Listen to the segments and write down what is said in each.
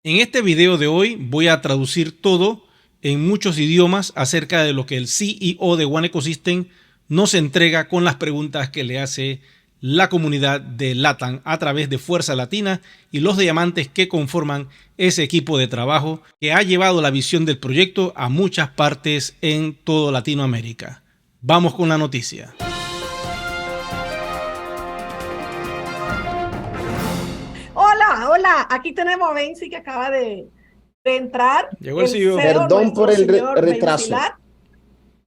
En este video de hoy voy a traducir todo en muchos idiomas acerca de lo que el CEO de One Ecosystem nos entrega con las preguntas que le hace la comunidad de LATAM a través de Fuerza Latina y los diamantes que conforman ese equipo de trabajo que ha llevado la visión del proyecto a muchas partes en toda Latinoamérica. Vamos con la noticia. Hola, hola, aquí tenemos a Benzi que acaba de entrar, Llegó el el CEO. CEO, Perdón por nuestro el señor retraso. Bencilat.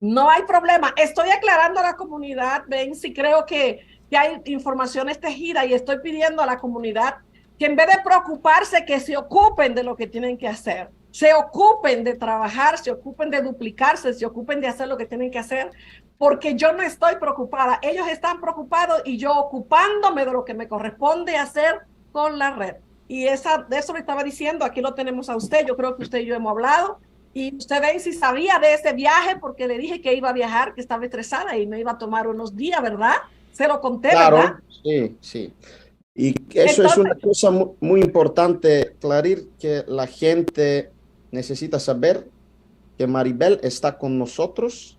No hay problema. Estoy aclarando a la comunidad, Benzi, creo que hay informaciones tejidas y estoy pidiendo a la comunidad que en vez de preocuparse, que se ocupen de lo que tienen que hacer, se ocupen de trabajar, se ocupen de duplicarse, se ocupen de hacer lo que tienen que hacer, porque yo no estoy preocupada. Ellos están preocupados y yo ocupándome de lo que me corresponde hacer con la red. Y de eso le estaba diciendo, aquí lo tenemos a usted, yo creo que usted y yo hemos hablado. Y usted ve si sabía de ese viaje, porque le dije que iba a viajar, que estaba estresada y me iba a tomar unos días, ¿verdad? Se lo conté, ¿verdad? Claro, sí, sí. Y eso es Entonces, una cosa muy importante, Clarir, que la gente necesita saber que Maribel está con nosotros,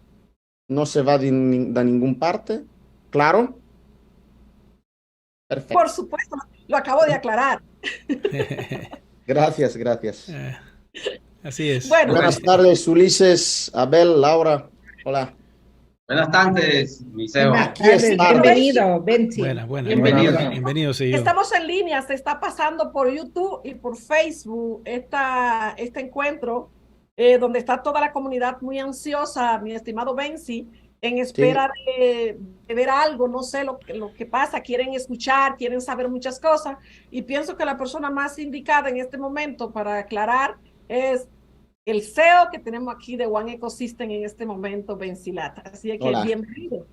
no se va de ningún parte. Claro, por perfecto. supuesto, lo acabo de aclarar. Gracias, gracias. Así es. Bueno, Buenas tardes, Ulises, Abel, Laura. Hola. Buenas tardes, Liceo. Buenas Aquí tardes, estamos. bienvenido, Benzi. Buenas, buenas, Bienvenido. buenas. Bienvenido, CEO. estamos en línea, se está pasando por YouTube y por Facebook este encuentro, donde está toda la comunidad muy ansiosa, mi estimado Benzi, en Sí, espera de ver algo, no sé lo que pasa, quieren escuchar, quieren saber muchas cosas, y pienso que la persona más indicada en este momento para aclarar es el CEO que tenemos aquí de One Ecosystem en este momento, Benzi Lata. Así que hola. bienvenido.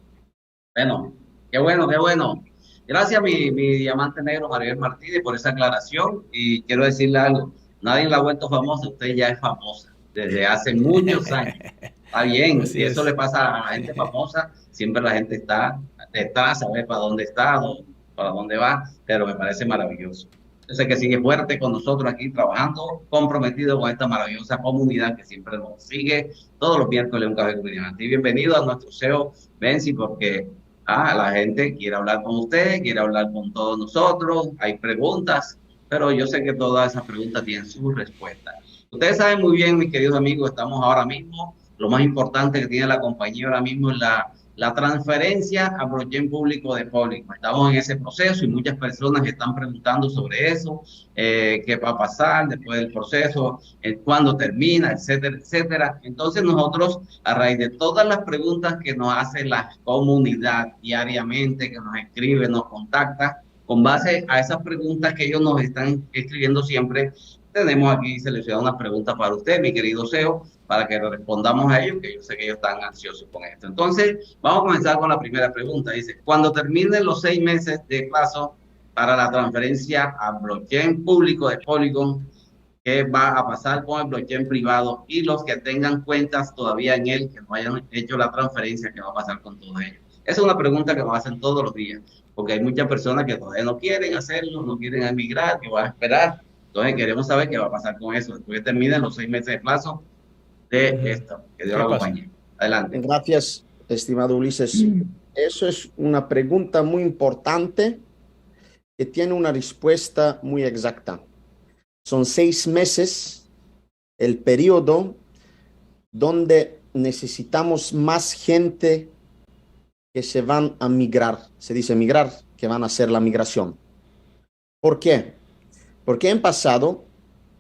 Bueno, qué bueno, qué bueno. Gracias, mi diamante negro Javier Martínez, por esa aclaración. Y quiero decirle algo, nadie la ha vuelto famosa, usted ya es famosa desde hace muchos años. Está bien, Así y eso le es. pasa a la gente famosa, siempre la gente está detrás, a ver para dónde está, para dónde va, pero me parece maravilloso. Yo sé que sigue fuerte con nosotros aquí trabajando, comprometido con esta maravillosa comunidad que siempre nos sigue todos los miércoles un café con diamante. Y bienvenido a nuestro CEO Benzi, porque la gente quiere hablar con usted, quiere hablar con todos nosotros, hay preguntas, pero yo sé que todas esas preguntas tienen su respuesta. Ustedes saben muy bien, mis queridos amigos, estamos ahora mismo, lo más importante que tiene la compañía ahora mismo es la transferencia a blockchain público de público. Estamos en ese proceso y muchas personas están preguntando sobre eso, qué va a pasar después del proceso, cuándo termina, etcétera, etcétera. Entonces nosotros, a raíz de todas las preguntas que nos hace la comunidad diariamente, que nos escribe, nos contacta, con base a esas preguntas que ellos nos están escribiendo siempre, tenemos aquí seleccionadas unas preguntas para usted, mi querido CEO, para que le respondamos a ellos, que yo sé que ellos están ansiosos con esto. Entonces, vamos a comenzar con la primera pregunta. Dice, cuando terminen los 6 meses de plazo para la transferencia a blockchain público de Polygon, ¿qué va a pasar con el blockchain privado y los que tengan cuentas todavía en él, que no hayan hecho la transferencia, qué va a pasar con todos ellos? Esa es una pregunta que nos hacen todos los días, porque hay muchas personas que todavía no quieren hacerlo, no quieren emigrar, que van a esperar. Entonces queremos saber qué va a pasar con eso después que terminen los 6 meses de plazo de esto que dio ¿Qué la pasa? compañía. Adelante. Gracias, estimado Ulises. Eso es una pregunta muy importante que tiene una respuesta muy exacta. Son 6 meses el periodo donde necesitamos más gente que se van a migrar. Se dice migrar, que van a hacer la migración. ¿Por qué? Porque en pasado,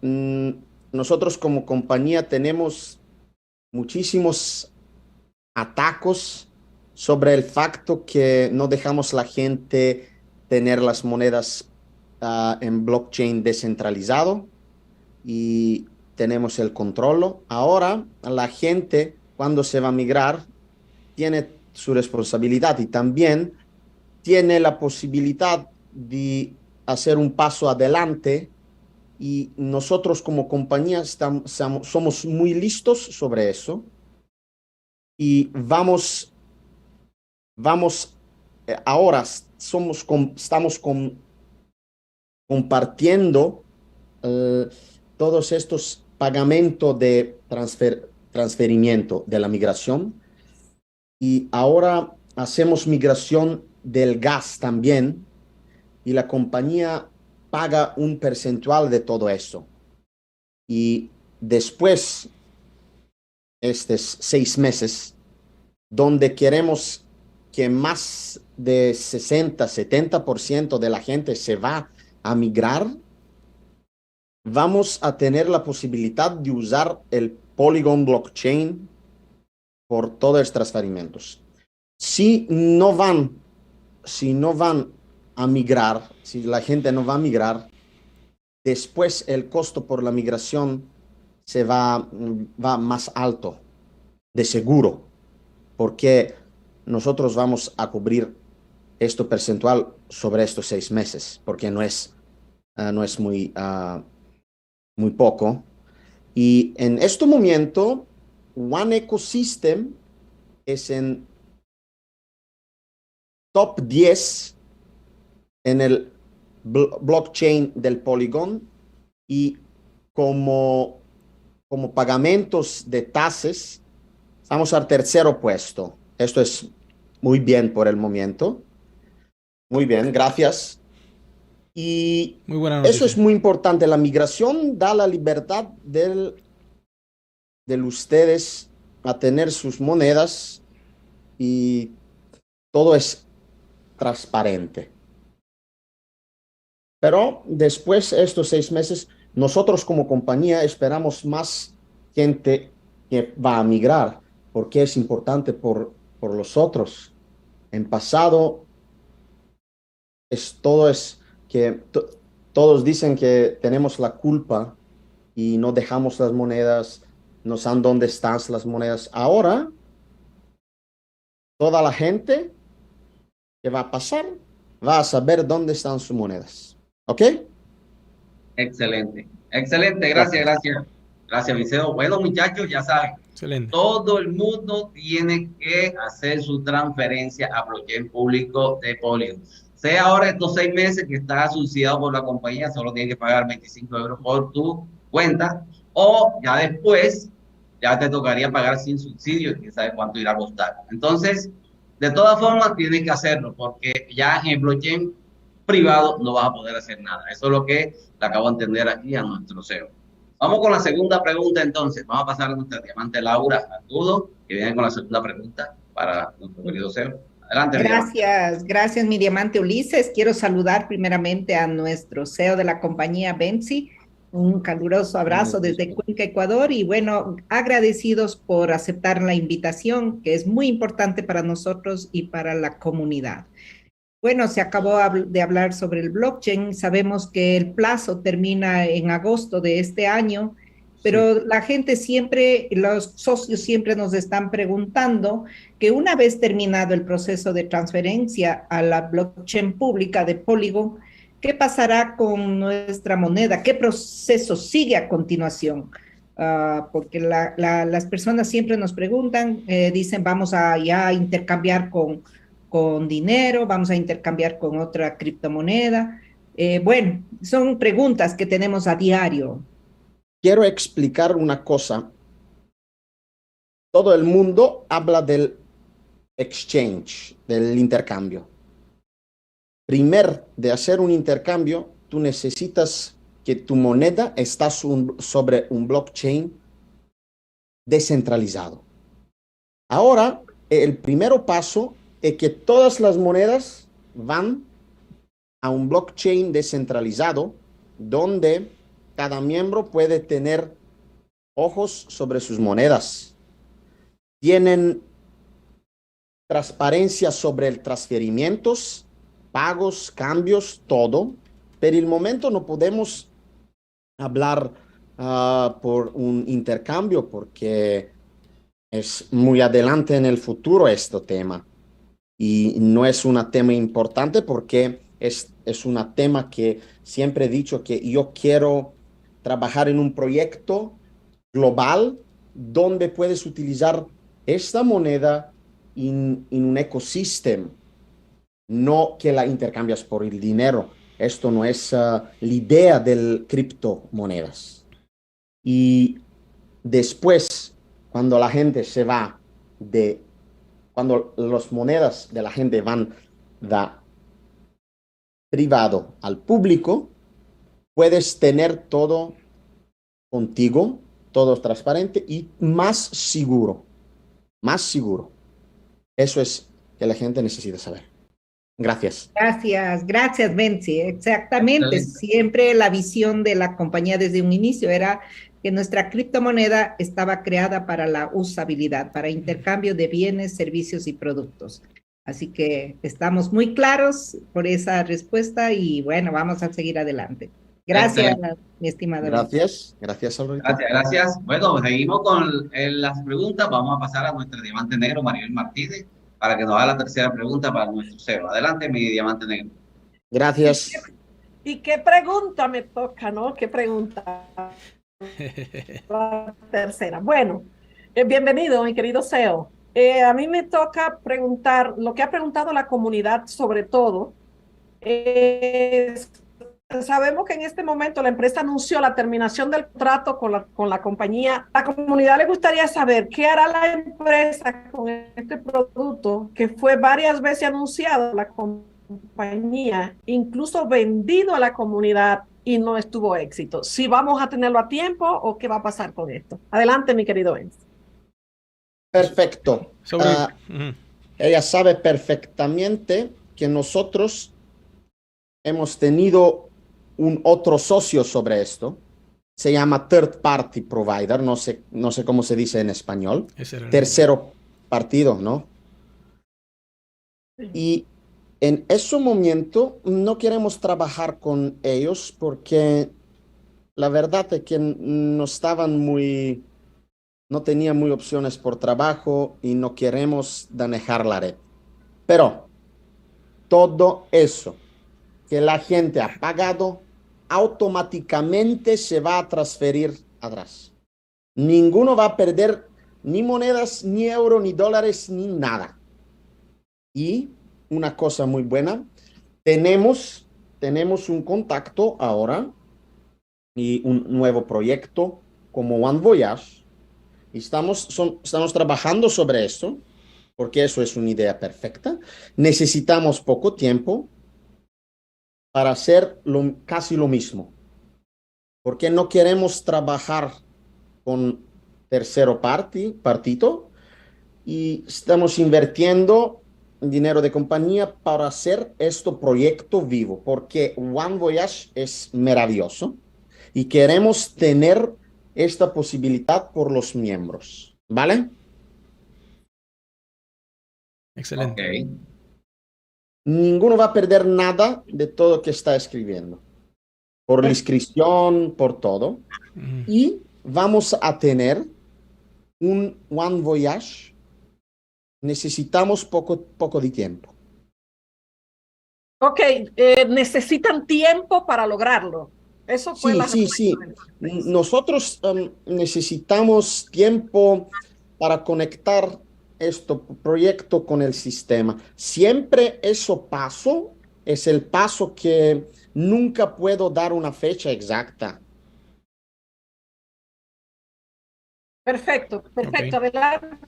mmm, nosotros como compañía tenemos muchísimos atacos sobre el facto que no dejamos la gente tener las monedas en blockchain descentralizado y tenemos el control. Ahora la gente cuando se va a migrar tiene su responsabilidad y también tiene la posibilidad de hacer un paso adelante y nosotros como compañía somos muy listos sobre eso y vamos ahora estamos compartiendo eh, todos estos pagamentos de transferimiento de la migración y ahora hacemos migración del gas también y la compañía paga un percentual de todo eso. Y después, estos 6 meses, donde queremos que más de 60-70% de la gente se va a migrar, vamos a tener la posibilidad de usar el Polygon blockchain por todos los transferimientos. Si no van a migrar, si la gente no va a migrar, después el costo por la migración se va más alto, de seguro, porque nosotros vamos a cubrir esto percentual sobre estos 6 meses, porque no es muy poco. Y en este momento, One Ecosystem es en top 10 en el blockchain del Polygon y como pagamentos de tasas, estamos al tercero puesto. Esto es muy bien por el momento. Muy bien, gracias. Y muy buena noticia. Eso es muy importante. La migración da la libertad de ustedes a tener sus monedas y todo es transparente. Pero después de estos 6 meses, nosotros como compañía esperamos más gente que va a migrar, porque es importante por los otros. En pasado, todos dicen que tenemos la culpa y no dejamos las monedas, no saben dónde están las monedas. Ahora, toda la gente que va a pasar va a saber dónde están sus monedas. ¿Ok? Excelente, excelente, gracias. Gracias, Liceo. Bueno, muchachos, ya saben, excelente. Todo el mundo tiene que hacer su transferencia a blockchain público de Polygon. Sea ahora estos 6 meses que está subsidiado por la compañía, solo tiene que pagar 25 euros por tu cuenta, o ya después, ya te tocaría pagar sin subsidio, y quién sabe cuánto irá a costar. Entonces, de todas formas, tienes que hacerlo, porque ya en el blockchain privado no vas a poder hacer nada. Eso es lo que le acabo de entender aquí a nuestro CEO. Vamos con la segunda pregunta entonces. Vamos a pasar a nuestra diamante Laura Artudo, que viene con la segunda pregunta para nuestro querido CEO. Adelante. Gracias mi diamante Ulises. Quiero saludar primeramente a nuestro CEO de la compañía Benzi. Un caluroso abrazo desde Cuenca, Ecuador, y bueno, agradecidos por aceptar la invitación, que es muy importante para nosotros y para la comunidad. Bueno, se acabó de hablar sobre el blockchain. Sabemos que el plazo termina en agosto de este año, pero sí, la gente siempre, los socios siempre nos están preguntando que una vez terminado el proceso de transferencia a la blockchain pública de Polygon, ¿qué pasará con nuestra moneda? ¿Qué proceso sigue a continuación? Porque las personas siempre nos preguntan, dicen vamos a ya intercambiar con dinero, vamos a intercambiar con otra criptomoneda. Bueno, son preguntas que tenemos a diario. Quiero explicar una cosa. Todo el mundo habla del exchange, del intercambio. Primero de hacer un intercambio, tú necesitas que tu moneda está sobre un blockchain descentralizado. Ahora, el primer paso es que todas las monedas van a un blockchain descentralizado donde cada miembro puede tener ojos sobre sus monedas. Tienen transparencia sobre el transferimientos, pagos, cambios, todo. Pero en el momento no podemos hablar por un intercambio porque es muy adelante en el futuro este tema. Y no es un tema importante porque es un tema que siempre he dicho que yo quiero trabajar en un proyecto global donde puedes utilizar esta moneda en un ecosistema, no que la intercambias por el dinero. Esto no es la idea del criptomonedas. Y después, cuando la gente se va cuando las monedas de la gente van de privado al público, puedes tener todo contigo, todo transparente y más seguro, más seguro. Eso es que la gente necesita saber. Gracias. Gracias, Benzi. Exactamente. Excelente. Siempre la visión de la compañía desde un inicio era que nuestra criptomoneda estaba creada para la usabilidad, para intercambio de bienes, servicios y productos. Así que estamos muy claros por esa respuesta y bueno, vamos a seguir adelante. Gracias, Excelente. mi estimado. Gracias. Gracias, Alberto. Gracias. Bueno, seguimos con las preguntas. Vamos a pasar a nuestro diamante negro, Maribel Martínez, para que nos haga la tercera pregunta para nuestro CEO. Adelante, mi diamante negro. Gracias. ¿Y qué pregunta me toca, no? ¿Qué pregunta? La tercera. Bueno, bienvenido, mi querido CEO. A mí me toca preguntar, lo que ha preguntado la comunidad sobre todo, sabemos que en este momento la empresa anunció la terminación del contrato con la compañía. La comunidad le gustaría saber qué hará la empresa con este producto que fue varias veces anunciado a la compañía, incluso vendido a la comunidad y no estuvo éxito. Si vamos a tenerlo a tiempo o qué va a pasar con esto. Adelante, mi querido Enz. Perfecto. Ella sabe perfectamente que nosotros hemos tenido un otro socio sobre esto. Se llama third party provider. No sé cómo se dice en español. Tercero partido, ¿no? Sí. Y en ese momento no queremos trabajar con ellos porque la verdad es que no tenían muy opciones por trabajo y no queremos dañar la red. Pero todo eso que la gente ha pagado automáticamente se va a transferir atrás. Ninguno va a perder ni monedas, ni euros, ni dólares, ni nada. Y una cosa muy buena, tenemos un contacto ahora y un nuevo proyecto como One Voyage. Y estamos trabajando sobre eso, porque eso es una idea perfecta. Necesitamos poco tiempo para hacer casi lo mismo, porque no queremos trabajar con tercero partido y estamos invirtiendo dinero de compañía para hacer este proyecto vivo, porque One Voyage es maravilloso y queremos tener esta posibilidad por los miembros, ¿vale? Excelente. Okay. Ninguno va a perder nada de todo lo que está escribiendo, por la inscripción, por todo. Y vamos a tener un One Voyage. Necesitamos poco de tiempo. Ok, necesitan tiempo para lograrlo. Eso fue sí. Nosotros necesitamos tiempo para conectar este proyecto con el sistema. Siempre eso es el paso que nunca puedo dar una fecha exacta. Perfecto. Okay. Adelante,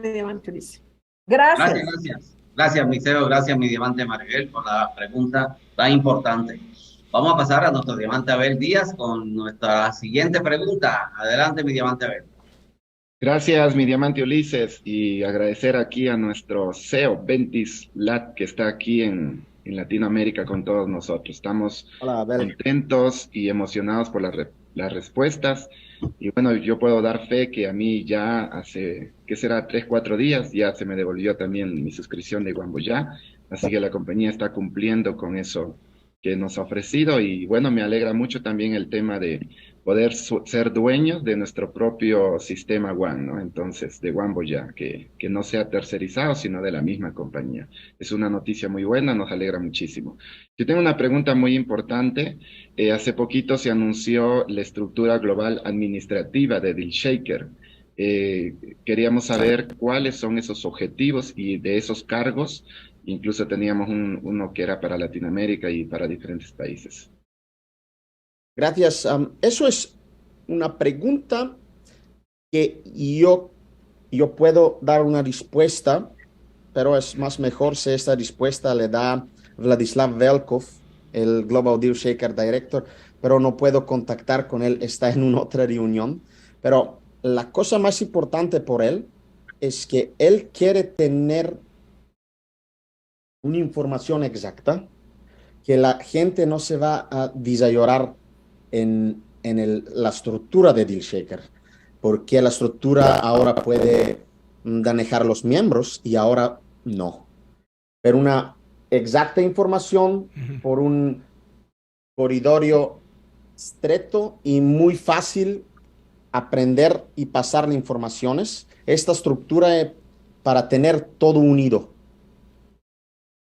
mi diamante Ulises. Gracias, mi CEO. Gracias, mi diamante Maribel, por la pregunta tan importante. Vamos a pasar a nuestro diamante Abel Díaz con nuestra siguiente pregunta. Adelante, mi diamante Abel. Gracias, mi diamante Ulises, y agradecer aquí a nuestro CEO, Bentis Lat, que está aquí en Latinoamérica con todos nosotros. Estamos contentos y emocionados por las respuestas. Y bueno, yo puedo dar fe que a mí ya hace, ¿qué será? 3-4 días ya se me devolvió también mi suscripción de One Voyage. Así que la compañía está cumpliendo con eso que nos ha ofrecido. Y bueno, me alegra mucho también el tema de poder ser dueños de nuestro propio sistema One, ¿no? Entonces, de One Voyage, que no sea tercerizado, sino de la misma compañía. Es una noticia muy buena, nos alegra muchísimo. Yo tengo una pregunta muy importante. Hace poquito se anunció la estructura global administrativa de DealShaker. Queríamos saber cuáles son esos objetivos y de esos cargos. Incluso teníamos uno que era para Latinoamérica y para diferentes países. Gracias. Eso es una pregunta que yo puedo dar una respuesta, pero es más mejor si esta respuesta le da Vladislav Velkov, el Global Deal Shaker Director, pero no puedo contactar con él, está en una otra reunión. Pero la cosa más importante por él es que él quiere tener una información exacta, que la gente no se va a desayorar en la estructura de Deal Shaker, porque la estructura ahora puede manejar los miembros y ahora no. Pero una exacta información por un corridorio estrecho y muy fácil aprender y pasar las informaciones. Esta estructura es para tener todo unido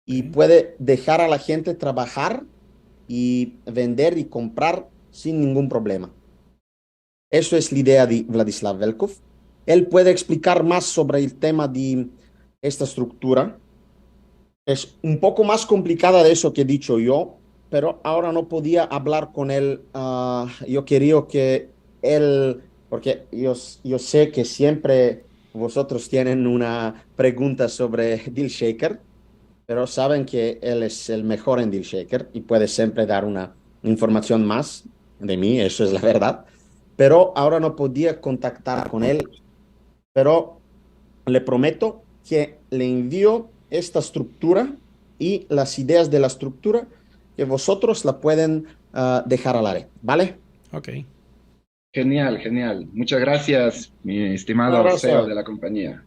y puede dejar a la gente trabajar y vender y comprar sin ningún problema. Eso es la idea de Vladislav Velkov. Él puede explicar más sobre el tema de esta estructura. Es un poco más complicada de eso que he dicho yo, pero ahora no podía hablar con él. Yo quería que él, porque yo sé que siempre vosotros tienen una pregunta sobre Deal Shaker, pero saben que él es el mejor en Deal Shaker y puede siempre dar una información más de mí, eso es la verdad. Pero ahora no podía contactar con él, pero le prometo que le envío esta estructura y las ideas de la estructura que vosotros la pueden dejar al aire, ¿vale? Ok. Genial, genial. Muchas gracias, mi estimado CEO de la compañía.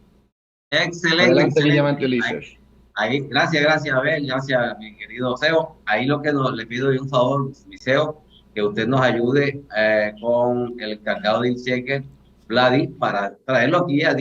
Excelente. Adelante, mi excelente. diamante Ulises. Ahí, gracias, Abel, gracias, mi querido CEO. Ahí lo que le pido es un favor, mi CEO, que usted nos ayude con el encargado de Checker, Vladi, para traerlo aquí a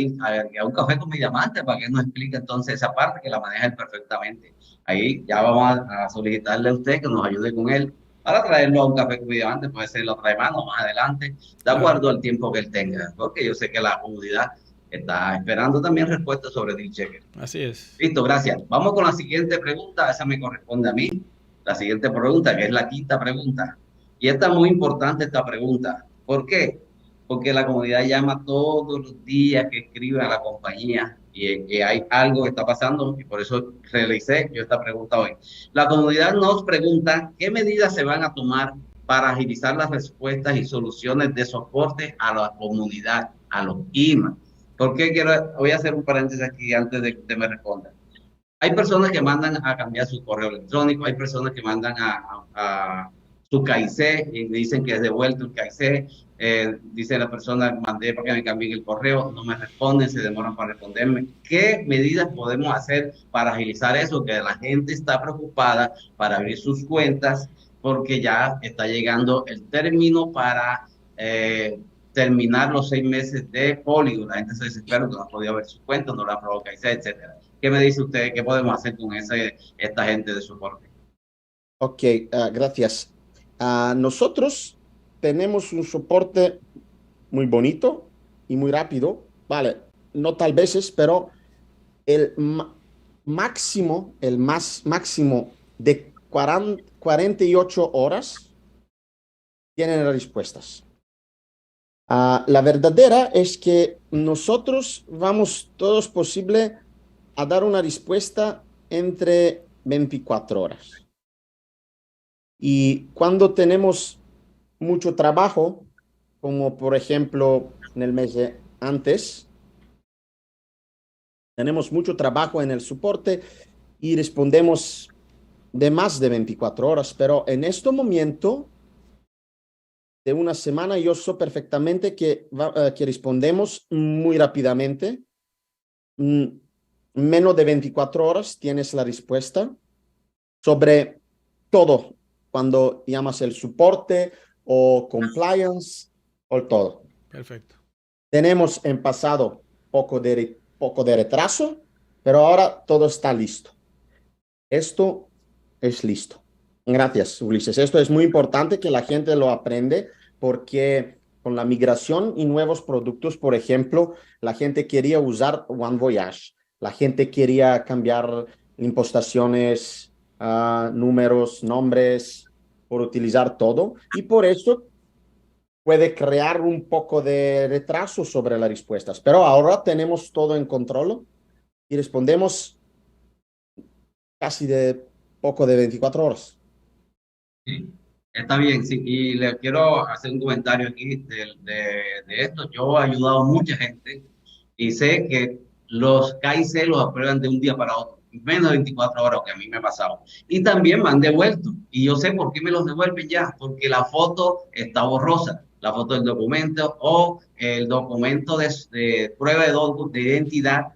un café con mi diamante, para que nos explique entonces esa parte que la maneja él perfectamente. Ahí ya vamos a solicitarle a usted que nos ayude con él para traerlo a un café con mi diamante, puede ser la otra semana o más adelante, de acuerdo al tiempo que él tenga, porque yo sé que la comunidad está esperando también respuestas sobre Deal Checker. Así es. Listo, gracias. Vamos con la siguiente pregunta. Esa me corresponde a mí. La siguiente pregunta, que es la quinta pregunta. Y esta es muy importante, esta pregunta. ¿Por qué? Porque la comunidad llama todos los días que escriben a la compañía y que hay algo que está pasando y por eso realicé yo esta pregunta hoy. La comunidad nos pregunta qué medidas se van a tomar para agilizar las respuestas y soluciones de soporte a la comunidad, a los IMA. ¿Por qué voy a hacer un paréntesis aquí antes de que usted me responda? Hay personas que mandan a cambiar su correo electrónico, hay personas que mandan a su CAIC y dicen que es devuelto el CAIC. Dice la persona, mandé para que me cambien el correo, no me responden, se demoran para responderme. ¿Qué medidas podemos hacer para agilizar eso? Que la gente está preocupada para abrir sus cuentas porque ya está llegando el término para terminar los 6 meses de Polygon. La gente se desespera que no ha podido ver sus cuentas, no la ha aprobado CAIC, etcétera. ¿Qué me dice usted? ¿Qué podemos hacer con esta gente de soporte? Ok, gracias. Nosotros tenemos un soporte muy bonito y muy rápido. Vale, no tal veces, pero el máximo de 48 horas tienen las respuestas. La verdadera es que nosotros vamos todos posible a dar una respuesta entre 24 horas. Y cuando tenemos mucho trabajo, como por ejemplo en el mes de antes, tenemos mucho trabajo en el soporte y respondemos de más de 24 horas, pero en este momento de una semana yo sé perfectamente que respondemos muy rápidamente. Menos de 24 horas tienes la respuesta sobre todo cuando llamas el soporte o compliance o todo. Perfecto. Tenemos en pasado poco de retraso, pero ahora todo está listo. Esto es listo. Gracias, Ulises. Esto es muy importante que la gente lo aprende porque con la migración y nuevos productos, por ejemplo, la gente quería usar One Voyage. La gente quería cambiar impostaciones, números, nombres, por utilizar todo. Y por eso puede crear un poco de retraso sobre las respuestas, pero ahora tenemos todo en control y respondemos casi de poco de 24 horas. Sí, está bien, sí. Y le quiero hacer un comentario aquí de esto. Yo he ayudado a mucha gente y sé que los KIC los aprueban de un día para otro, en menos de 24 horas, que a mí me ha pasado. Y también me han devuelto. Y yo sé por qué me los devuelven ya, porque la foto está borrosa, la foto del documento o el documento de prueba de identidad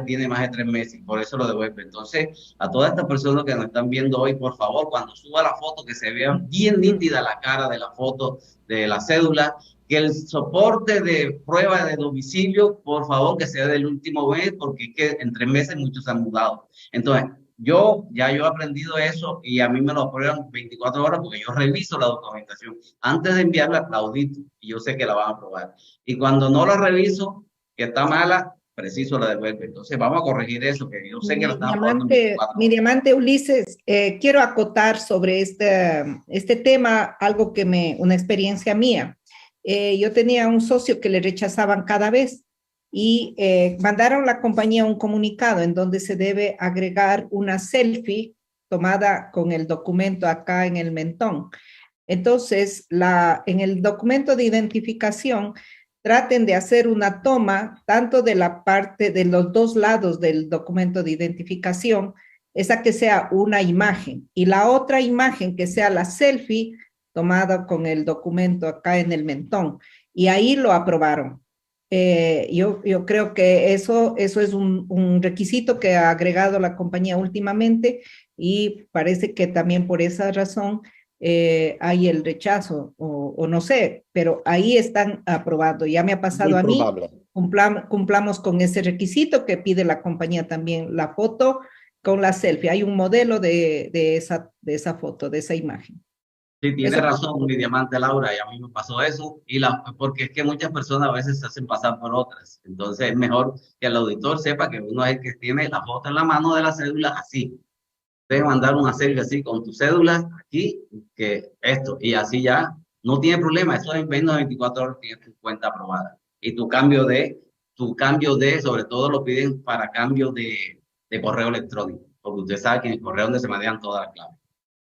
tiene más de 3 meses, por eso lo devuelve. Entonces, a todas estas personas que nos están viendo hoy, por favor, cuando suba la foto, que se vea bien nítida la cara de la foto de la cédula, que el soporte de prueba de domicilio, por favor, que sea del último mes, porque es que en 3 meses muchos se han mudado. Entonces, yo he aprendido eso y a mí me lo aprueban 24 horas porque yo reviso la documentación. Antes de enviarla, la audito y yo sé que la van a aprobar. Y cuando no la reviso, que está mala, preciso la devuelve. Entonces vamos a corregir eso, que yo sé que la están aprobando en 24 horas. Mi diamante Ulises, quiero acotar sobre este tema algo una experiencia mía. Yo tenía un socio que le rechazaban cada vez y mandaron a la compañía un comunicado en donde se debe agregar una selfie tomada con el documento acá en el mentón. Entonces, en el documento de identificación, traten de hacer una toma tanto de la parte de los dos lados del documento de identificación, esa que sea una imagen, y la otra imagen que sea la selfie tomada con el documento acá en el mentón. Y ahí lo aprobaron. Yo creo que eso es un requisito que ha agregado la compañía últimamente y parece que también por esa razón hay el rechazo o no sé, pero ahí están aprobando. Ya me ha pasado Muy a mí, probable. cumplamos con ese requisito que pide la compañía también, la foto con la selfie. Hay un modelo de esa foto, de esa imagen. Sí, tiene Eso, razón mi diamante Laura, y a mí me pasó eso, porque es que muchas personas a veces se hacen pasar por otras. Entonces es mejor que el auditor sepa que uno es el que tiene la foto en la mano de la cédula así. Debe mandar una selfie así con tu cédula aquí, que esto, y así ya no tiene problema. Eso en menos de 24 horas tienes tu cuenta aprobada. Y sobre todo lo piden para cambio de correo electrónico, porque usted sabe que en el correo es donde se manejan todas las claves.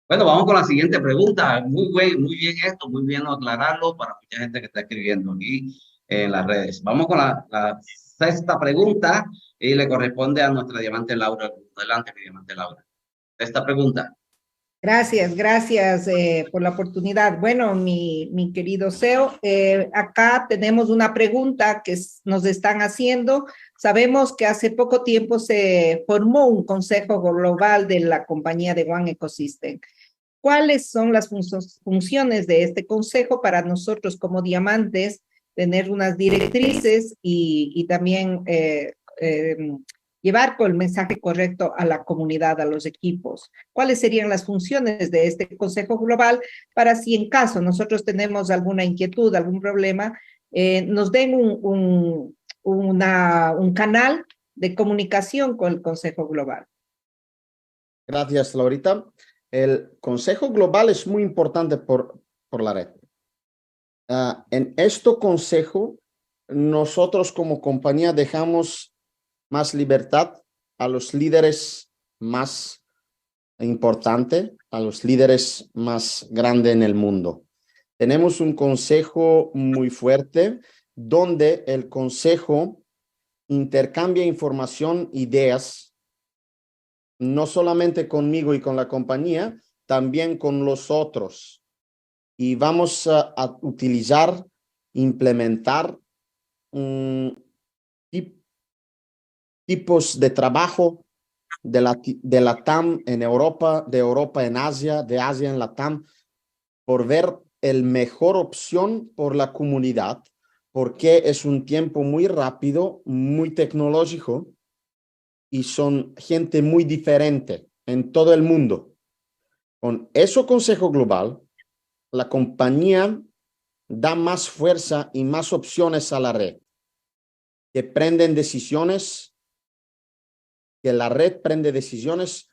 Bueno, vamos con la siguiente pregunta. Muy bien esto, muy bien aclararlo para mucha gente que está escribiendo aquí en las redes. Vamos con la sexta pregunta y le corresponde a nuestra diamante Laura. Adelante, mi diamante Laura. Esta pregunta. gracias por la oportunidad. Bueno, mi querido CEO, acá tenemos una pregunta que nos están haciendo. Sabemos que hace poco tiempo se formó un consejo global de la compañía de One Ecosystem. ¿Cuáles son las funciones de este consejo para nosotros como diamantes, tener unas directrices y también llevar con el mensaje correcto a la comunidad, a los equipos? ¿Cuáles serían las funciones de este consejo global para si en caso nosotros tenemos alguna inquietud, algún problema, nos den un canal de comunicación con el consejo global? Gracias, Laurita. El Consejo Global es muy importante por la red. En este consejo, nosotros como compañía dejamos más libertad a los líderes más importantes, a los líderes más grandes en el mundo. Tenemos un consejo muy fuerte donde el consejo intercambia información, ideas, no solamente conmigo y con la compañía, también con los otros. Y vamos a utilizar, implementar tipos de trabajo de la TAM en Europa, de Europa en Asia, de Asia en la TAM, por ver el mejor opción por la comunidad, porque es un tiempo muy rápido, muy tecnológico, y son gente muy diferente en todo el mundo. Con ese Consejo Global, la compañía da más fuerza y más opciones a la red, que prenden decisiones, que la red prende decisiones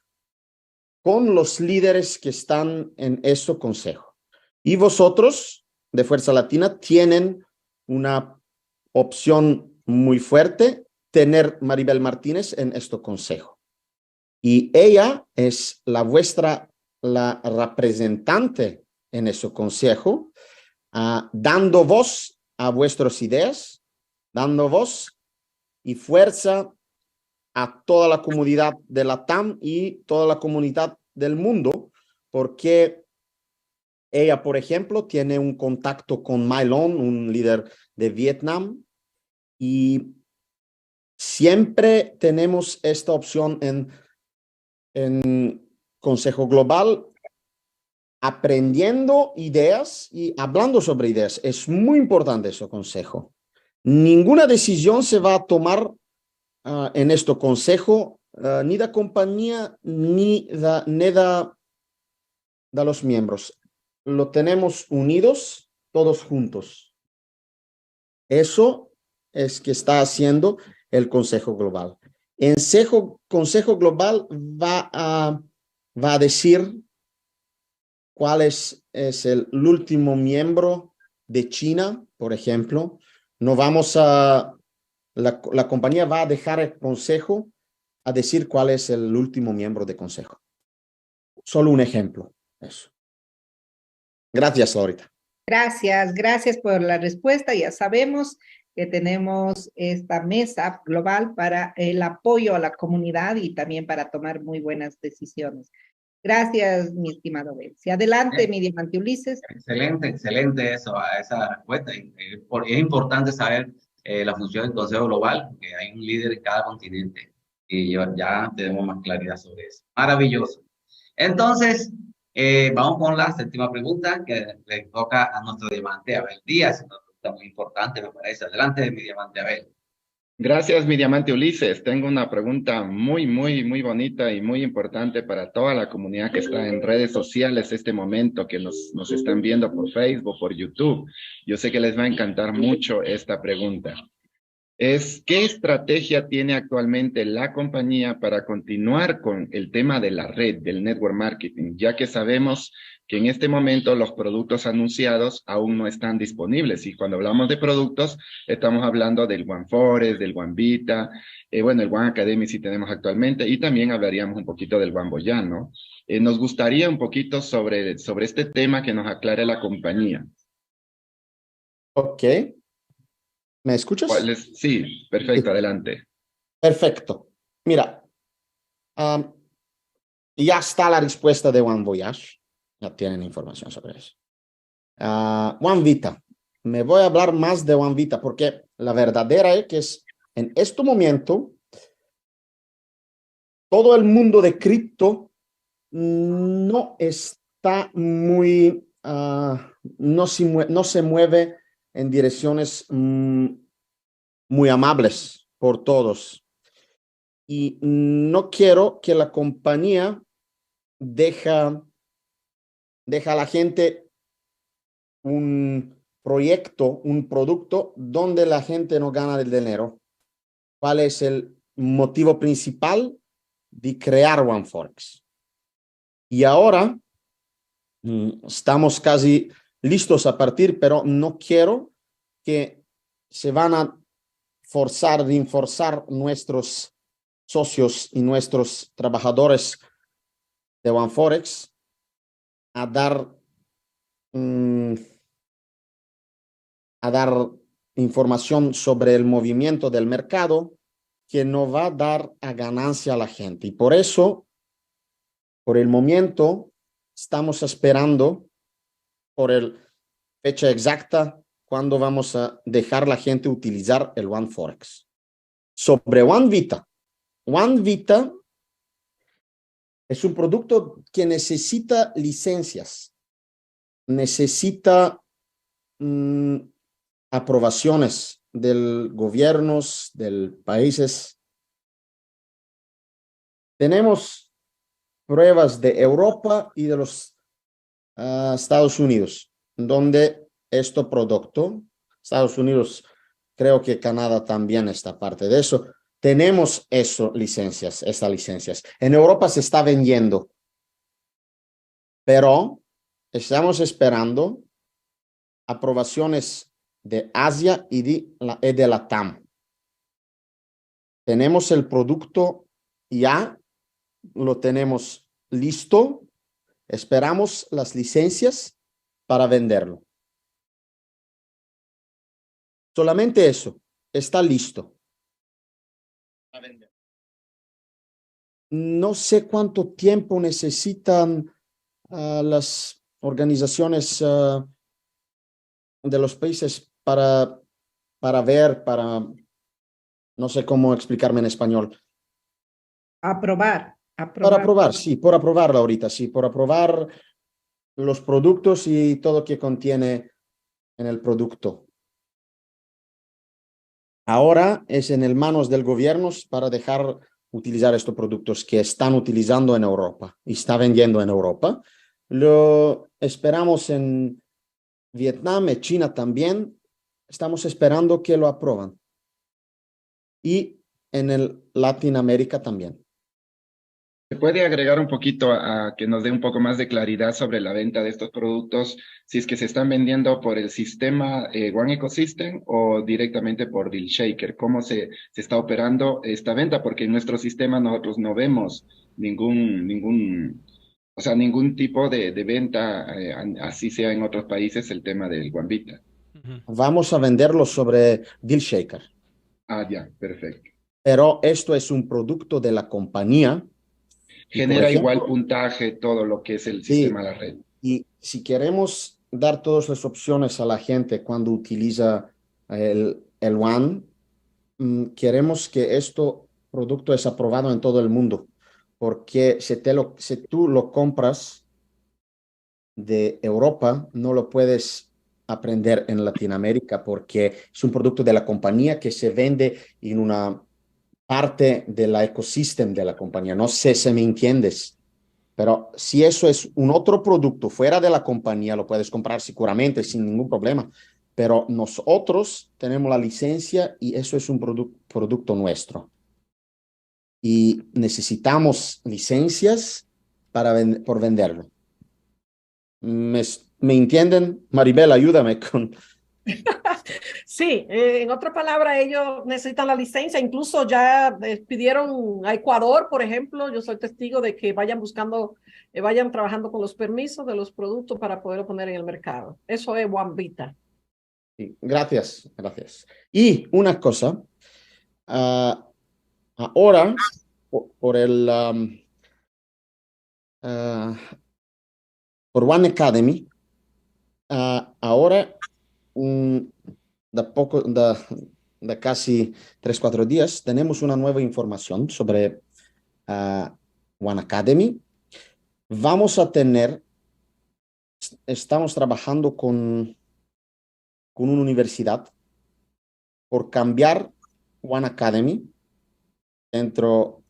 con los líderes que están en este consejo. Y vosotros, de Fuerza Latina tienen una opción muy fuerte, tener Maribel Martínez en este consejo. Y ella es la representante en ese consejo, dando voz a vuestras ideas, dando voz y fuerza a toda la comunidad de la TAM y toda la comunidad del mundo, porque ella, por ejemplo, tiene un contacto con My Long, un líder de Vietnam, y siempre tenemos esta opción en Consejo Global, aprendiendo ideas y hablando sobre ideas. Es muy importante ese consejo. Ninguna decisión se va a tomar en este consejo, ni de compañía, ni de los miembros. Lo tenemos unidos, todos juntos. Eso es que está haciendo el Consejo Global. El Consejo Global va a decir cuál es el último miembro de China, por ejemplo. No vamos a... La compañía va a dejar el consejo a decir cuál es el último miembro de consejo. Solo un ejemplo. Eso. Gracias, Laurita. Gracias por la respuesta. Ya sabemos que tenemos esta mesa global para el apoyo a la comunidad y también para tomar muy buenas decisiones. Gracias, mi estimado Betsy. Adelante, mi diamante Ulises. Excelente eso, a esa respuesta. Es importante saber la función del Consejo Global, porque hay un líder en cada continente y ya tenemos más claridad sobre eso. Maravilloso. Entonces, vamos con la séptima pregunta que le toca a nuestro diamante Abel Díaz. Una pregunta muy importante, me parece. Adelante, mi diamante Abel. Gracias, mi diamante Ulises. Tengo una pregunta muy bonita y muy importante para toda la comunidad que está en redes sociales este momento, que nos están viendo por Facebook, por YouTube. Yo sé que les va a encantar mucho esta pregunta. ¿Qué estrategia tiene actualmente la compañía para continuar con el tema de la red, del network marketing? Ya que sabemos que en este momento los productos anunciados aún no están disponibles. Y cuando hablamos de productos, estamos hablando del OneForest, del OneVita, el One Academy sí tenemos actualmente, y también hablaríamos un poquito del OneVoyant, ¿no? Nos gustaría un poquito sobre este tema que nos aclare la compañía. Ok. ¿Me escuchas? Sí, perfecto, adelante. Perfecto. Mira, ya está la respuesta de One Voyage. Ya tienen información sobre eso. One Vita. Me voy a hablar más de One Vita porque la verdadera es que en este momento todo el mundo de cripto no está muy, no se mueve en direcciones muy amables por todos. Y no quiero que la compañía deja a la gente un proyecto, un producto donde la gente no gana el dinero. ¿Cuál es el motivo principal de crear OneForex? Y ahora estamos casi listos a partir, pero no quiero que se van a reforzar nuestros socios y nuestros trabajadores de OneForex a dar información sobre el movimiento del mercado que no va a dar a ganancia a la gente. Y por eso, por el momento, estamos esperando por el fecha exacta cuando vamos a dejar la gente utilizar el OneForex. Sobre OneVita. OneVita es un producto que necesita licencias, necesita aprobaciones del gobiernos, de países. Tenemos pruebas de Europa y de los Estados Unidos, donde este producto, Estados Unidos, creo que Canadá también está parte de eso. Tenemos estas licencias. En Europa se está vendiendo, pero estamos esperando aprobaciones de Asia y de Latam. Tenemos el producto ya, lo tenemos listo. Esperamos las licencias para venderlo. Solamente eso, está listo. No sé cuánto tiempo necesitan las organizaciones de los países para ver, no sé cómo explicarme en español. Aprobar. Para aprobar, sí, por aprobarla ahorita, sí, por aprobar los productos y todo que contiene en el producto. Ahora es en el manos del gobierno para dejar utilizar estos productos que están utilizando en Europa y está vendiendo en Europa. Lo esperamos en Vietnam, en China también. Estamos esperando que lo aprueban. Y en Latinoamérica también. ¿Se puede agregar un poquito a que nos dé un poco más de claridad sobre la venta de estos productos, si es que se están vendiendo por el sistema One Ecosystem o directamente por DealShaker? ¿Cómo se está operando esta venta? Porque en nuestro sistema nosotros no vemos ningún tipo de venta, así sea en otros países, el tema del OneVita. Vamos a venderlo sobre DealShaker. Ah, ya, perfecto. Pero esto es un producto de la compañía. Genera igual puntaje todo lo que es el sistema de la red. Y si queremos dar todas las opciones a la gente cuando utiliza el One, queremos que este producto es aprobado en todo el mundo, porque si tú lo compras de Europa, no lo puedes aprender en Latinoamérica, porque es un producto de la compañía que se vende en una parte del ecosistema de la compañía. No sé si me entiendes, pero si eso es un otro producto fuera de la compañía, lo puedes comprar seguramente sin ningún problema. Pero nosotros tenemos la licencia y eso es un producto nuestro. Y necesitamos licencias por venderlo. ¿Me entienden? Maribel, ayúdame con... Sí, en otra palabra, ellos necesitan la licencia, incluso ya pidieron a Ecuador, por ejemplo, yo soy testigo de que vayan buscando, vayan trabajando con los permisos de los productos para poder poner en el mercado. Eso es OneVita. Sí, gracias. Y una cosa, ahora, por One Academy, ahora de casi 3-4 días, tenemos una nueva información sobre One Academy. Estamos trabajando con una universidad por cambiar One Academy dentro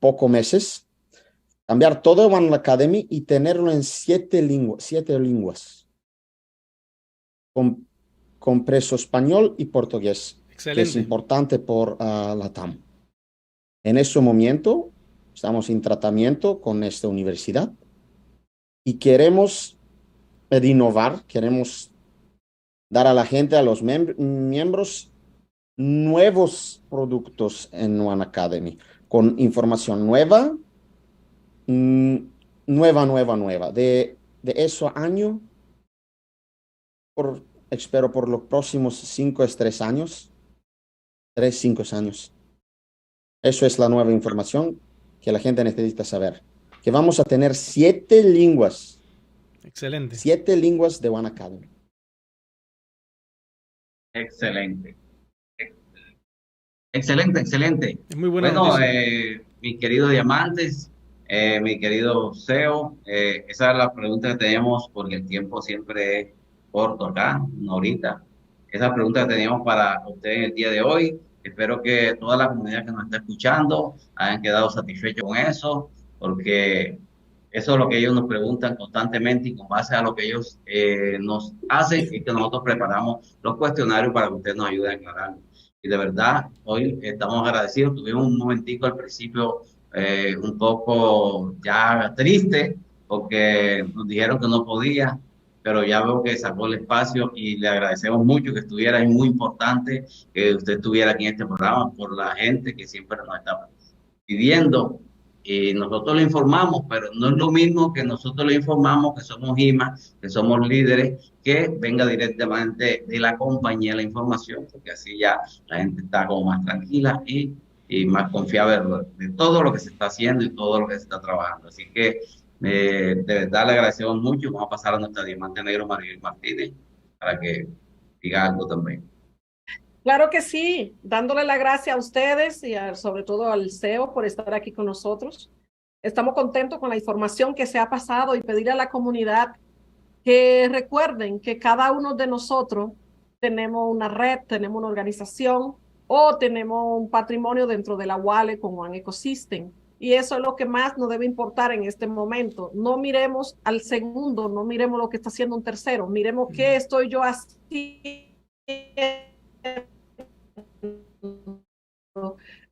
pocos meses, cambiar todo One Academy y tenerlo en 7 lenguas. Con preso español y portugués. Excelente. Que es importante por Latam. En ese momento estamos en tratamiento con esta universidad y queremos innovar, queremos dar a la gente, a los miembros, nuevos productos en One Academy, con información nueva, nueva. De ese año, espero por los próximos 3 años. Eso es la nueva información que la gente necesita saber. Que vamos a tener 7 lenguas. Excelente. 7 lenguas de One Academy. Excelente. Excelente. Es muy buena Bueno, noticia. mis queridos diamantes, mi querido CEO, esa es la pregunta que teníamos porque el tiempo siempre es corto acá, una horita. Esa pregunta que teníamos para ustedes en el día de hoy. Espero que toda la comunidad que nos está escuchando hayan quedado satisfechos con eso, porque eso es lo que ellos nos preguntan constantemente y con base a lo que ellos nos hacen es que nosotros preparamos los cuestionarios para que ustedes nos ayuden a aclararlo. Y de verdad, hoy estamos agradecidos. Tuvimos un momentico al principio un poco ya triste porque nos dijeron que no podía, pero ya veo que sacó el espacio y le agradecemos mucho que estuviera. Es muy importante que usted estuviera aquí en este programa por la gente que siempre nos está pidiendo. Y nosotros le informamos, pero no es lo mismo que nosotros le informamos que somos IMA, que somos líderes, que venga directamente de la compañía la información, porque así ya la gente está como más tranquila y más confiable de todo lo que se está haciendo y todo lo que se está trabajando. Así que de verdad le agradecemos mucho. Vamos a pasar a nuestra diamante negro Maribel Martínez para que diga algo también. Claro que sí, dándole la gracia a ustedes y sobre todo al CEO por estar aquí con nosotros. Estamos contentos con la información que se ha pasado y pedirle a la comunidad que recuerden que cada uno de nosotros tenemos una red, tenemos una organización o tenemos un patrimonio dentro de la Wallet con One Ecosystem. Y eso es lo que más nos debe importar en este momento. No miremos al segundo, no miremos lo que está haciendo un tercero, miremos qué estoy yo haciendo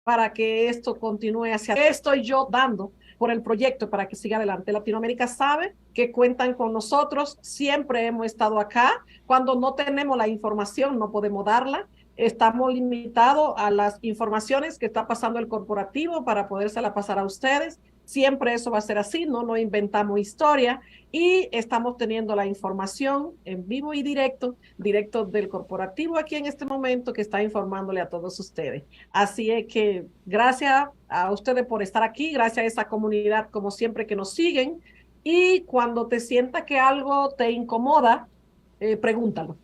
para que esto continúe hacia qué estoy yo dando por el proyecto para que siga adelante. Latinoamérica sabe que cuentan con nosotros, siempre hemos estado acá. Cuando no tenemos la información, no podemos darla. Estamos limitados a las informaciones que está pasando el corporativo para podérsela pasar a ustedes. Siempre eso va a ser así, no inventamos historia y estamos teniendo la información en vivo y directo del corporativo aquí en este momento que está informándole a todos ustedes. Así es que gracias a ustedes por estar aquí, gracias a esa comunidad como siempre que nos siguen y cuando te sientas que algo te incomoda, pregúntalo.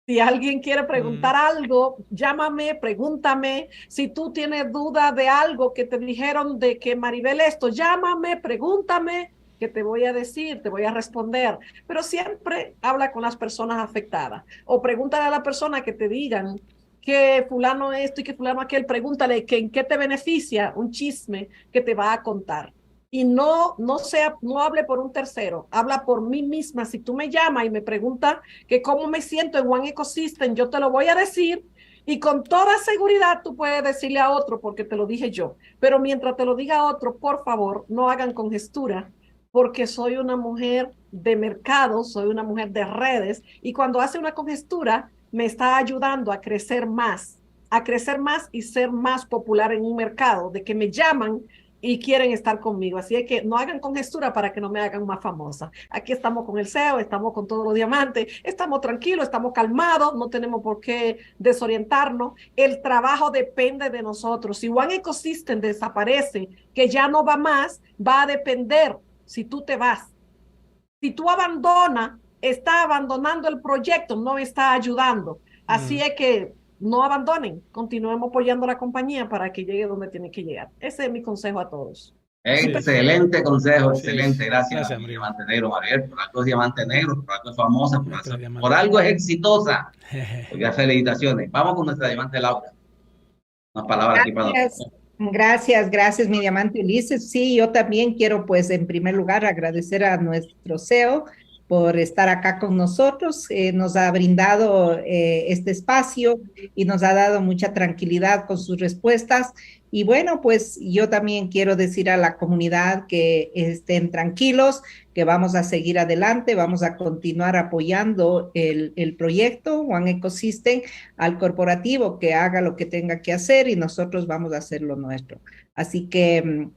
Si alguien quiere preguntar algo, llámame, pregúntame. Si tú tienes duda de algo que te dijeron de que Maribel esto, llámame, pregúntame, que te voy a decir, te voy a responder. Pero siempre habla con las personas afectadas. O pregúntale a la persona que te digan que fulano esto y que fulano aquel. Pregúntale que en qué te beneficia un chisme que te va a contar. Y no hable por un tercero, habla por mí misma. Si tú me llamas y me preguntas que cómo me siento en One Ecosystem, yo te lo voy a decir y con toda seguridad tú puedes decirle a otro porque te lo dije yo. Pero mientras te lo diga a otro, por favor, no hagan congestura porque soy una mujer de mercado, soy una mujer de redes y cuando hace una congestura me está ayudando a crecer más y ser más popular en un mercado, de que me llaman y quieren estar conmigo. Así es que no hagan congestura para que no me hagan más famosa. Aquí estamos con el CEO, estamos con todos los diamantes, estamos tranquilos, estamos calmados, no tenemos por qué desorientarnos. El trabajo depende de nosotros. Si One Ecosystem desaparece, que ya no va más, va a depender si tú te vas. Si tú abandonas, está abandonando el proyecto, no está ayudando. Así es que no abandonen, continuemos apoyando a la compañía para que llegue donde tiene que llegar. Ese es mi consejo a todos. Excelente consejo, Sí, excelente. Gracias, Maribel. Diamante Negro, Mariel. Por algo es Diamante Negro, por algo es famosa, por algo es exitosa. Pues felicitaciones. Vamos con nuestra Diamante Laura. Unas palabras aquí para nosotros. Gracias, mi Diamante Ulises. Sí, yo también quiero, pues, en primer lugar, agradecer a nuestro CEO por estar acá con nosotros. Nos ha brindado este espacio y nos ha dado mucha tranquilidad con sus respuestas. Y bueno, pues yo también quiero decir a la comunidad que estén tranquilos, que vamos a seguir adelante, vamos a continuar apoyando el proyecto One Ecosystem al corporativo que haga lo que tenga que hacer y nosotros vamos a hacer lo nuestro. Así que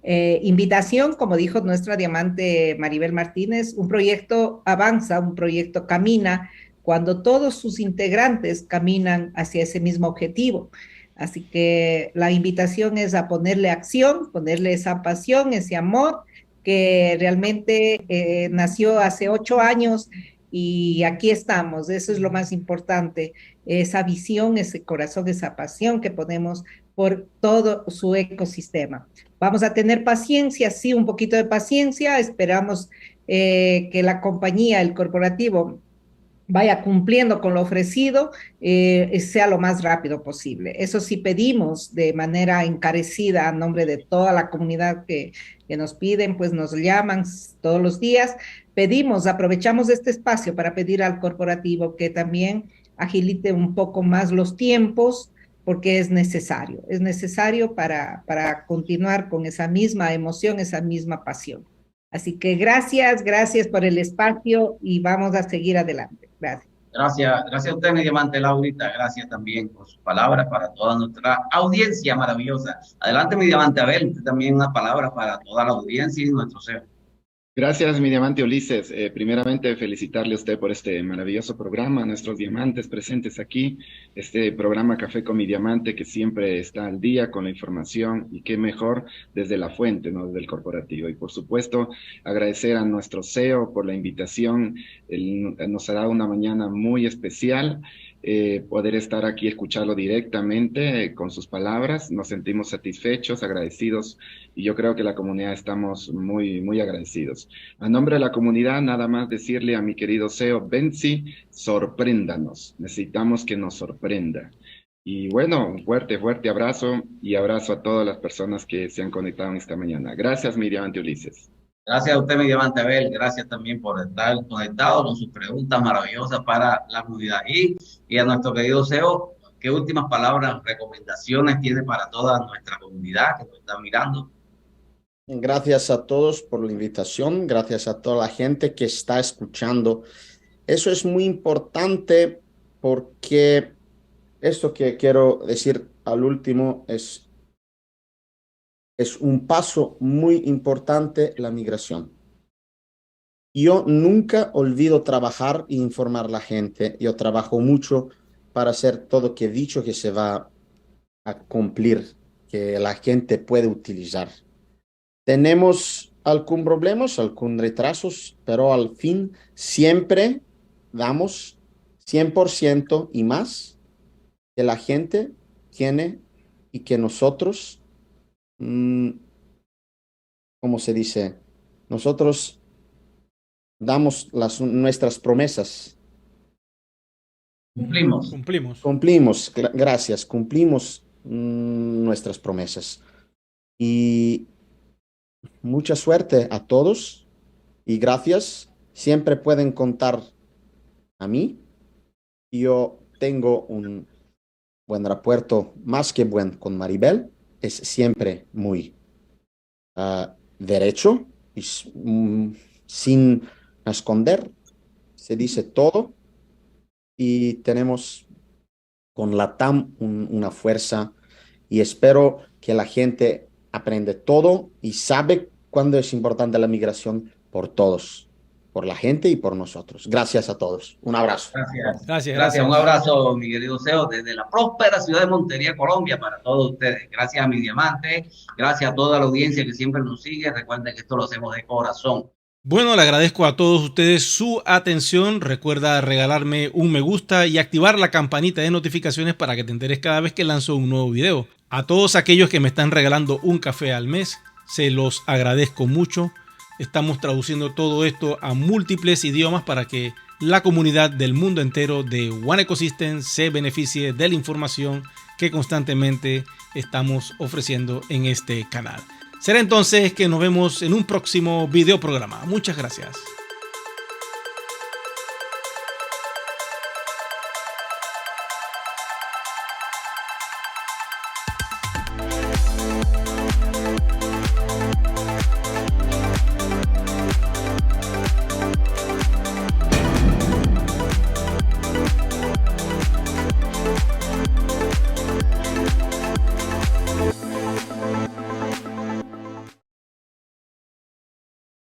invitación, como dijo nuestra diamante Maribel Martínez, un proyecto avanza, un proyecto camina cuando todos sus integrantes caminan hacia ese mismo objetivo. Así que la invitación es a ponerle acción, ponerle esa pasión, ese amor que realmente nació hace 8 años y aquí estamos. Eso es lo más importante, esa visión, ese corazón, esa pasión que ponemos por todo su ecosistema. Vamos a tener paciencia, sí, un poquito de paciencia. Esperamos que la compañía, el corporativo, vaya cumpliendo con lo ofrecido, sea lo más rápido posible. Eso sí pedimos de manera encarecida a nombre de toda la comunidad que nos piden, pues nos llaman todos los días. Pedimos, aprovechamos este espacio para pedir al corporativo que también agilite un poco más los tiempos, porque es necesario para continuar con esa misma emoción, esa misma pasión. Así que gracias por el espacio y vamos a seguir adelante. Gracias. Gracias a usted, mi diamante Laurita. Gracias también por sus palabras para toda nuestra audiencia maravillosa. Adelante, mi diamante Abel, usted también una palabra para toda la audiencia y nuestro CEO. Gracias, mi diamante Ulises. Primeramente, felicitarle a usted por este maravilloso programa, a nuestros diamantes presentes aquí, este programa Café con mi Diamante, que siempre está al día con la información y qué mejor desde la fuente, ¿no? Desde el corporativo. Y por supuesto, agradecer a nuestro CEO por la invitación. Él nos ha dado una mañana muy especial. Poder estar aquí, escucharlo directamente con sus palabras. Nos sentimos satisfechos, agradecidos, y yo creo que la comunidad estamos muy, muy agradecidos. A nombre de la comunidad, nada más decirle a mi querido CEO Benzi, sorpréndanos. Necesitamos que nos sorprenda. Y bueno, un fuerte, fuerte abrazo, y abrazo a todas las personas que se han conectado en esta mañana. Gracias, mi diamante Ulises. Gracias a usted, mi diamante Abel. Gracias también por estar conectado con sus preguntas maravillosas para la comunidad. Y a nuestro querido CEO, ¿qué últimas palabras, recomendaciones tiene para toda nuestra comunidad que nos está mirando? Gracias a todos por la invitación. Gracias a toda la gente que está escuchando. Eso es muy importante porque esto que quiero decir al último es un paso muy importante, la migración. Yo nunca olvido trabajar e informar a la gente. Yo trabajo mucho para hacer todo que he dicho que se va a cumplir, que la gente puede utilizar. Tenemos algún problemas, algún retrasos, pero al fin siempre damos 100% y más que la gente tiene y que nosotros, ¿cómo se dice? Nosotros damos nuestras promesas. Cumplimos, gracias, cumplimos nuestras promesas. Y mucha suerte a todos y gracias. Siempre pueden contar a mí. Yo tengo un buen repuesto, más que buen, con Maribel. Es siempre muy derecho y sin esconder. Se dice todo. Y tenemos con la TAM una fuerza y espero que la gente aprende todo y sabe cuándo es importante la migración por todos, por la gente y por nosotros. Gracias a todos. Un abrazo. Gracias. Un abrazo, mi querido CEO, desde la próspera ciudad de Montería, Colombia, para todos ustedes. Gracias a mi diamante, gracias a toda la audiencia que siempre nos sigue. Recuerden que esto lo hacemos de corazón. Bueno, le agradezco a todos ustedes su atención. Recuerda regalarme un me gusta y activar la campanita de notificaciones para que te enteres cada vez que lanzo un nuevo video. A todos aquellos que me están regalando un café al mes, se los agradezco mucho. Estamos traduciendo todo esto a múltiples idiomas para que la comunidad del mundo entero de One Ecosystem se beneficie de la información que constantemente estamos ofreciendo en este canal. Será entonces que nos vemos en un próximo video programa. Muchas gracias.